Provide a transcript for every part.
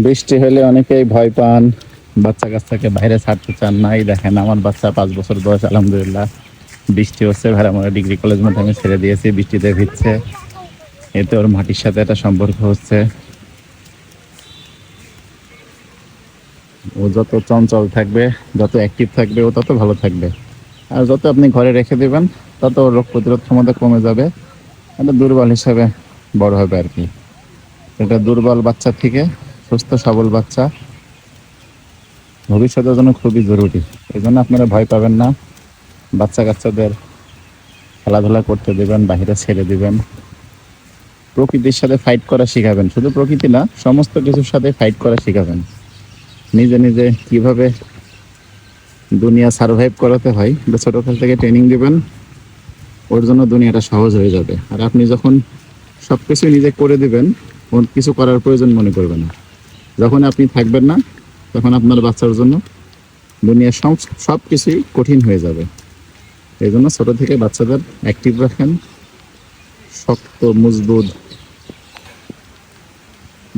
বৃষ্টি হলে অনেকেই ভয় পান, বাচ্চা কাচ্চাকে বাইরে ছাড়তে চান না। এই দেখেন আমার বাচ্চা 5 বছর বয়স, আলহামদুলিল্লাহ। বৃষ্টি হচ্ছে, ভেড়ামারা ডিগ্রি কলেজ মধ্যে আমি ছেড়ে দিয়েছি, বৃষ্টিতে ভিজছে, এতে ওর মাটির সাথে একটা সম্পর্ক হচ্ছে। ও যত চঞ্চল থাকবে, যত অ্যাক্টিভ থাকবে, ও তত ভালো থাকবে। আর যত আপনি ঘরে রেখে দেবেন, তত ওর রোগ প্রতিরোধ ক্ষমতা কমে যাবে, একটা দুর্বল হিসাবে বড় হবে আর কি। এটা দুর্বল বাচ্চা থেকে সুস্থ সবল বাচ্চা ভবিষ্যতের জন্য খুবই জরুরি। এই জন্য আপনারা ভয় পাবেন না। বাচ্চা কাচ্চাদের খেলাধুলা করতে দেবেন, বাইরে ছেড়ে দিবেন, প্রকৃতির সাথে ফাইট করা শিখাবেন। শুধু প্রকৃতি না, সমস্ত কিছুর সাথে ফাইট করা শিখাবেন। নিজে নিজে কিভাবে দুনিয়া সার্ভাইভ করাতে হয় এটা ছোটকাল থেকে ট্রেনিং দিবেন, ওর জন্য দুনিয়াটা সহজ হয়ে যাবে। আর আপনি যখন সবকিছু নিজে করে দিবেন, ওর কিছু করার প্রয়োজন মনে করবে না। যখন আপনি থাকবেন না, তখন আপনার বাচ্চার জন্য দুনিয়ার সব কিছুই কঠিন হয়ে যাবে। এই জন্য ছোট থেকে বাচ্চাদের অ্যাক্টিভ রাখেন, শক্ত মজবুত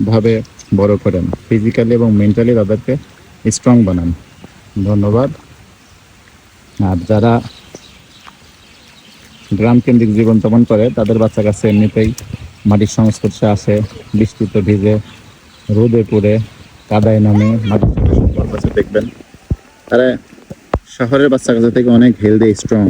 ভাবে বড় করেন, ফিজিক্যালি এবং মেন্টালি তাদেরকে স্ট্রং বানান। ধন্যবাদ। আর যারা গ্রাম কেন্দ্রিক জীবনযাপন করে, তাদের বাচ্চা কাছে এমনিতেই মাটির সংস্পর্শে আসে, বৃষ্টিতে ভিজে, রোদে পড়ে, কাদায় নামে, মাটির সাথে সম্পর্ক আছে, দেখবেন তারা শহরের বাচ্চা কাছে থেকে অনেক হেলদি স্ট্রং।